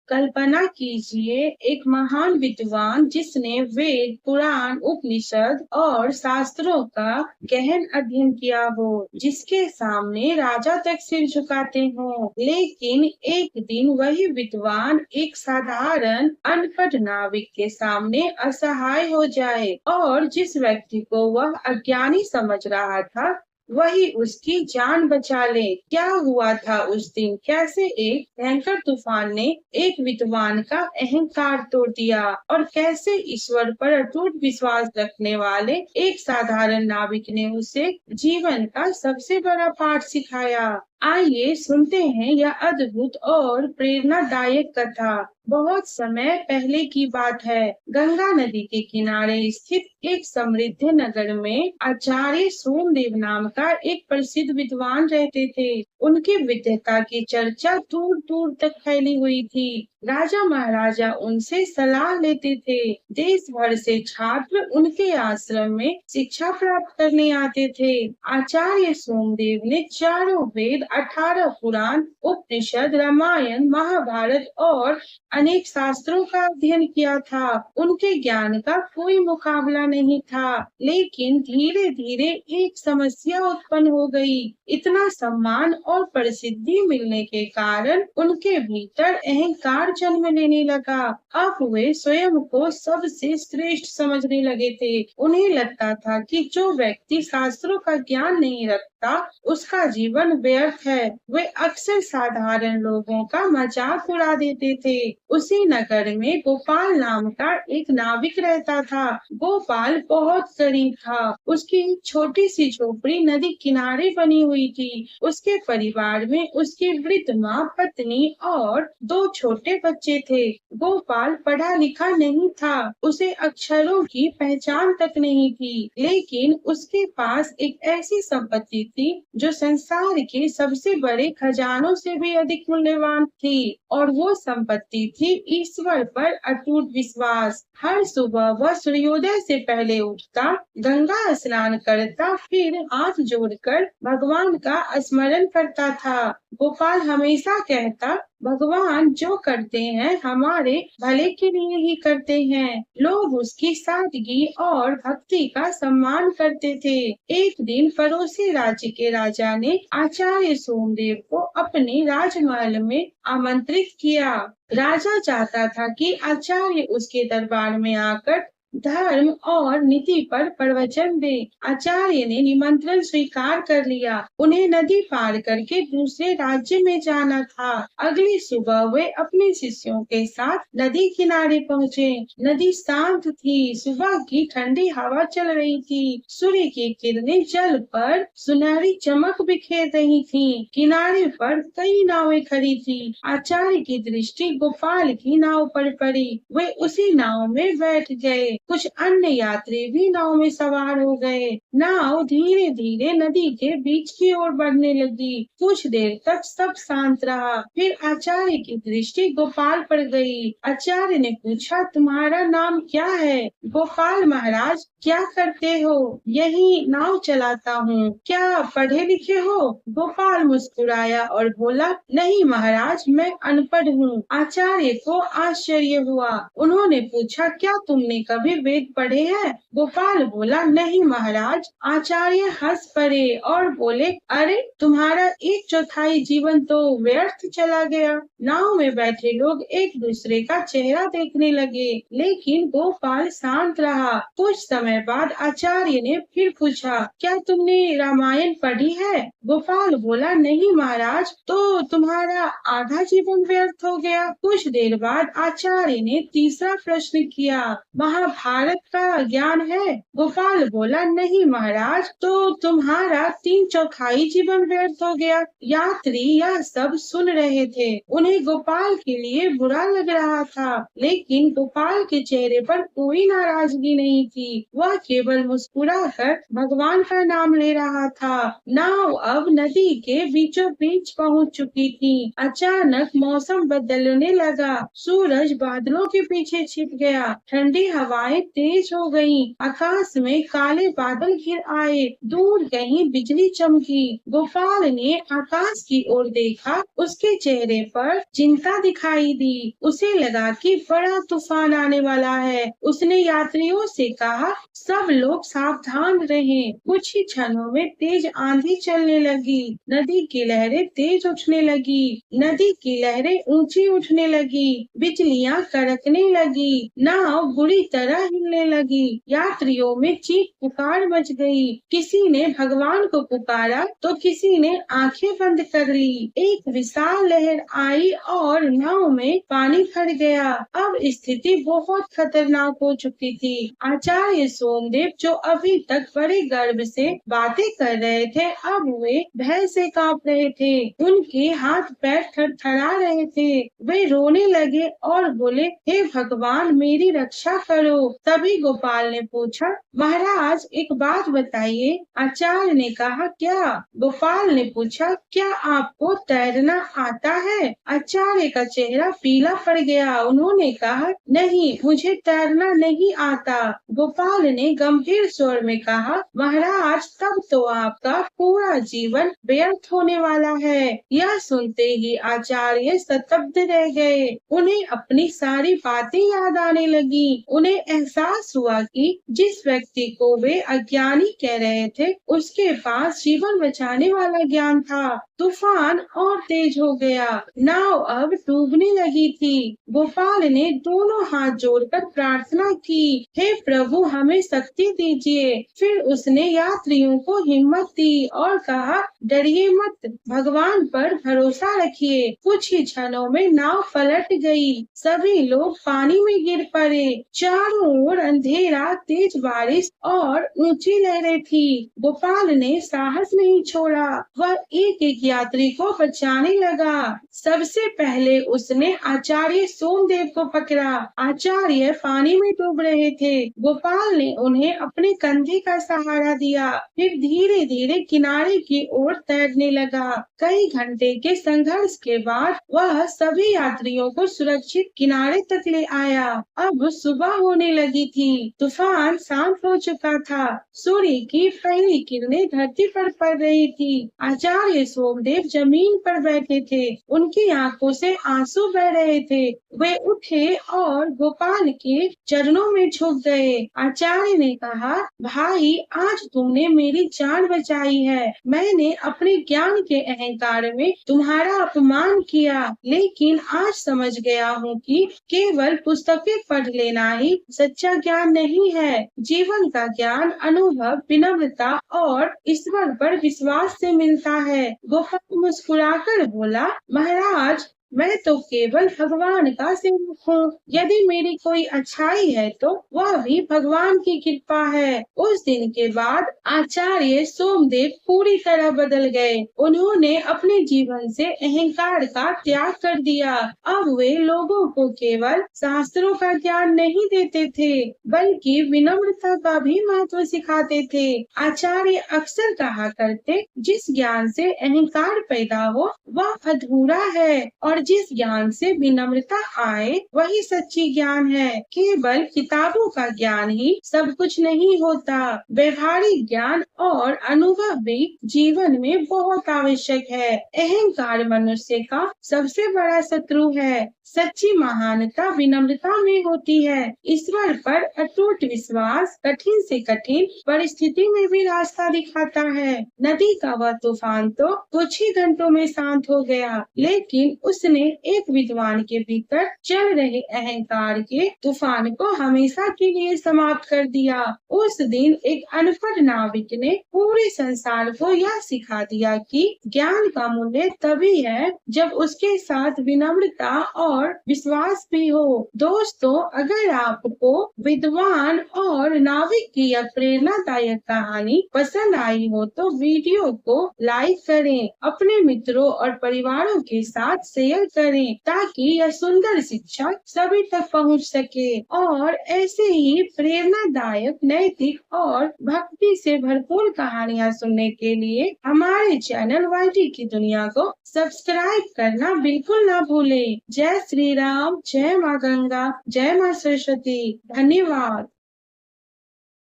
कल्पना कीजिए एक महान विद्वान जिसने वेद, पुराण, उपनिषद और शास्त्रों का गहन अध्ययन किया हो, जिसके सामने राजा तक सिर झुकाते हो। लेकिन एक दिन वही विद्वान एक साधारण अनपढ़ नाविक के सामने असहाय हो जाए और जिस व्यक्ति को वह अज्ञानी समझ रहा था वही उसकी जान बचा ले। क्या हुआ था उस दिन? कैसे एक भयंकर तूफान ने एक विद्वान का अहंकार तोड़ दिया और कैसे ईश्वर पर अटूट विश्वास रखने वाले एक साधारण नाविक ने उसे जीवन का सबसे बड़ा पाठ सिखाया। आइए सुनते हैं यह अद्भुत और प्रेरणादायक कथा। बहुत समय पहले की बात है। गंगा नदी के किनारे स्थित एक समृद्ध नगर में आचार्य सोमदेव नाम का एक प्रसिद्ध विद्वान रहते थे। उनकी विद्वता की चर्चा दूर दूर तक फैली हुई थी। राजा महाराजा उनसे सलाह लेते थे। देश भर से छात्र उनके आश्रम में शिक्षा प्राप्त करने आते थे। आचार्य सोमदेव ने चारों वेद, 18 पुराण, उपनिषद, रामायण, महाभारत और अनेक शास्त्रों का अध्ययन किया था। उनके ज्ञान का कोई मुकाबला नहीं था। लेकिन धीरे धीरे एक समस्या उत्पन्न हो गई। इतना सम्मान और प्रसिद्धि मिलने के कारण उनके भीतर अहंकार जन्म लेने लगा। अब वे स्वयं को सबसे श्रेष्ठ समझने लगे थे। उन्हें लगता था कि जो व्यक्ति शास्त्रों का ज्ञान नहीं रखता उसका जीवन व्यर्थ है। वे अक्सर साधारण लोगों का मजाक उड़ा देते थे। उसी नगर में गोपाल नाम का एक नाविक रहता था। गोपाल बहुत गरीब था। उसकी छोटी सी झोपड़ी नदी किनारे बनी हुई थी। उसके परिवार में उसकी वृद्ध माँ, पत्नी और 2 छोटे बच्चे थे। गोपाल पढ़ा लिखा नहीं था। उसे अक्षरों की पहचान तक नहीं थी। लेकिन उसके पास एक ऐसी संपत्ति थी जो संसार के सबसे बड़े खजानों से भी अधिक मूल्यवान थी और वो संपत्ति थी ईश्वर पर अटूट विश्वास। हर सुबह वह सूर्योदय से पहले उठता, गंगा स्नान करता, फिर हाथ जोड़कर भगवान का स्मरण करता था। गोपाल हमेशा कहता, भगवान जो करते हैं हमारे भले के लिए ही करते हैं। लोग उसकी सादगी और भक्ति का सम्मान करते थे। एक दिन पड़ोसी राज्य के राजा ने आचार्य सोमदेव को अपने राजमहल में आमंत्रित किया। राजा चाहता था कि आचार्य उसके दरबार में आकर धर्म और नीति पर प्रवचन दे। आचार्य ने निमंत्रण स्वीकार कर लिया। उन्हें नदी पार करके दूसरे राज्य में जाना था। अगली सुबह वे अपने शिष्यों के साथ नदी किनारे पहुँचे। नदी शांत थी। सुबह की ठंडी हवा चल रही थी। सूर्य की किरणें जल पर सुनहरी चमक बिखेर रही थीं। किनारे पर कई नावें खड़ी थी। आचार्य की दृष्टि गोपाल की नाव पर पड़ी। वे उसी नाव में बैठ गए। कुछ अन्य यात्री भी नाव में सवार हो गए। नाव धीरे धीरे नदी के बीच की ओर बढ़ने लगी। कुछ देर तक सब शांत रहा। फिर आचार्य की दृष्टि गोपाल पर गई। आचार्य ने पूछा, तुम्हारा नाम क्या है? गोपाल, महाराज क्या करते हो? यही नाव चलाता हूँ। क्या पढ़े लिखे हो? गोपाल मुस्कुराया और बोला, नहीं महाराज, मैं अनपढ़ हूँ। आचार्य को आश्चर्य हुआ। उन्होंने पूछा, क्या तुमने कभी वेद पढ़े हैं? गोपाल बोला, नहीं महाराज। आचार्य हंस पड़े और बोले, अरे तुम्हारा 1/4 जीवन तो व्यर्थ चला गया। नाव में बैठे लोग एक दूसरे का चेहरा देखने लगे, लेकिन गोपाल शांत रहा। कुछ समय बाद आचार्य ने फिर पूछा, क्या तुमने रामायण पढ़ी है? गोपाल बोला, नहीं महाराज। तो तुम्हारा आधा जीवन व्यर्थ हो गया। कुछ देर बाद आचार्य ने तीसरा प्रश्न किया, महाभारत का ज्ञान है? गोपाल बोला, नहीं महाराज। तो तुम्हारा 3/4 जीवन व्यर्थ हो गया। यात्री यह सब सुन रहे थे। उन्हें गोपाल के लिए बुरा लग रहा था, लेकिन गोपाल के चेहरे पर कोई नाराजगी नहीं थी। वह केवल मुस्कुराकर भगवान का नाम ले रहा था। नाव अब नदी के बीचों बीच पहुंच चुकी थी। अचानक मौसम बदलने लगा। सूरज बादलों के पीछे छिप गया। ठंडी हवाएं हवाएं तेज हो गईं, आकाश में काले बादल घिर आए, दूर कहीं बिजली चमकी। गोपाल ने आकाश की ओर देखा, उसके चेहरे पर चिंता दिखाई दी। उसे लगा कि बड़ा तूफान आने वाला है। उसने यात्रियों से कहा, सब लोग सावधान रहें। कुछ ही क्षणों में तेज आंधी चलने लगी। नदी की लहरें तेज उठने लगी, नदी की लहरें ऊंची उठने लगी, बिजलियां कड़कने लगी, नाव बुरी तरह हिलने लगी। यात्रियों में चीख पुकार मच गई। किसी ने भगवान को पुकारा तो किसी ने आंखें बंद कर ली। एक विशाल लहर आई और नाव में पानी भर गया। अब स्थिति बहुत खतरनाक हो चुकी थी। आचार्य सोमदेव, जो अभी तक बड़े गर्व से बातें कर रहे थे, अब वे भय से कांप रहे थे। उनके हाथ पैर थरथरा रहे थे। वे रोने लगे और बोले, हे भगवान, मेरी रक्षा करो। तभी गोपाल ने पूछा, महाराज एक बात बताइए। आचार्य ने कहा, क्या? गोपाल ने पूछा, क्या आपको तैरना आता है? आचार्य का चेहरा पीला पड़ गया। उन्होंने कहा, नहीं, मुझे तैरना नहीं आता। गोपाल ने गंभीर स्वर में कहा, महाराज, तब तो आपका पूरा जीवन व्यर्थ होने वाला है। यह सुनते ही आचार्य स्तब्ध रह गए। उन्हें अपनी सारी बातें याद आने लगी। उन्हें एहसास हुआ कि जिस व्यक्ति को वे अज्ञानी कह रहे थे, उसके पास जीवन बचाने वाला ज्ञान था। तूफान और तेज हो गया। नाव अब डूबने लगी थी। गोपाल ने दोनों हाथ जोड़कर प्रार्थना की, हे प्रभु, हमें शक्ति दीजिए। फिर उसने यात्रियों को हिम्मत दी और कहा, डरिए मत, भगवान पर भरोसा रखिए। कुछ ही क्षणों में नाव पलट गई। सभी लोग पानी में गिर पड़े। चारों ओर अंधेरा, तेज बारिश और ऊंची लहरें थी। गोपाल ने साहस नहीं छोड़ा। वह एक एक यात्री को बचाने लगा। सबसे पहले उसने आचार्य सोमदेव को पकड़ा। आचार्य पानी में डूब रहे थे। गोपाल ने उन्हें अपने कंधे का सहारा दिया। फिर धीरे धीरे किनारे की ओर तैरने लगा। कई घंटे के संघर्ष के बाद वह सभी यात्रियों को सुरक्षित किनारे तक ले आया। अब सुबह होने लगी थी। तूफान शांत हो चुका था। सूर्य की पहली किरणें धरती पर पड़ रही थी। आचार्य सोमदेव जमीन पर बैठे थे। उनकी आंखों से आंसू बह रहे थे। वे उठे और गोपाल के चरणों में झुक गए। आचार्य ने कहा, भाई, आज तुमने मेरी जान बचाई है। मैंने अपने ज्ञान के अहंकार में तुम्हारा अपमान किया, लेकिन आज समझ गया हूँ कि केवल पुस्तकें पढ़ लेना ही सच्चा ज्ञान नहीं है। जीवन का ज्ञान अनुभव, विनम्रता और ईश्वर पर विश्वास से मिलता है। गोपाल मुस्कुराकर बोला, महाराज, मैं तो केवल भगवान का सेवक हूँ। यदि मेरी कोई अच्छाई है तो वह भी भगवान की कृपा है। उस दिन के बाद आचार्य सोमदेव पूरी तरह बदल गए। उन्होंने अपने जीवन से अहंकार का त्याग कर दिया। अब वे लोगों को केवल शास्त्रों का ज्ञान नहीं देते थे, बल्कि विनम्रता का भी महत्व सिखाते थे। आचार्य अक्सर कहा करते, जिस ज्ञान से अहंकार पैदा हो वह अधूरा है, और जिस ज्ञान से विनम्रता आए वही सच्ची ज्ञान है। केवल किताबों का ज्ञान ही सब कुछ नहीं होता। व्यवहारिक ज्ञान और अनुभव भी जीवन में बहुत आवश्यक है। अहंकार मनुष्य का सबसे बड़ा शत्रु है। सच्ची महानता विनम्रता में होती है। ईश्वर पर अटूट विश्वास कठिन से कठिन परिस्थिति में भी रास्ता दिखाता है। नदी का वह तूफान तो कुछ ही घंटों में शांत हो गया, लेकिन उसने एक विद्वान के भीतर चल रहे अहंकार के तूफान को हमेशा के लिए समाप्त कर दिया। उस दिन एक अनपढ़ नाविक ने पूरे संसार को यह सिखा दिया कि ज्ञान का मूल्य तभी है जब उसके साथ विनम्रता और विश्वास भी हो। दोस्तों, अगर आपको विद्वान और नाविक की यह प्रेरणादायक कहानी पसंद आई हो तो वीडियो को लाइक करें, अपने मित्रों और परिवारों के साथ शेयर करें, ताकि यह सुंदर शिक्षा सभी तक पहुंच सके। और ऐसे ही प्रेरणादायक, नैतिक और भक्ति से भरपूर कहानियाँ सुनने के लिए हमारे चैनल वाईटी की दुनिया को सब्सक्राइब करना बिल्कुल ना भूलें। जय श्री राम, जय माँ गंगा, जय माँ सरस्वती। धन्यवाद।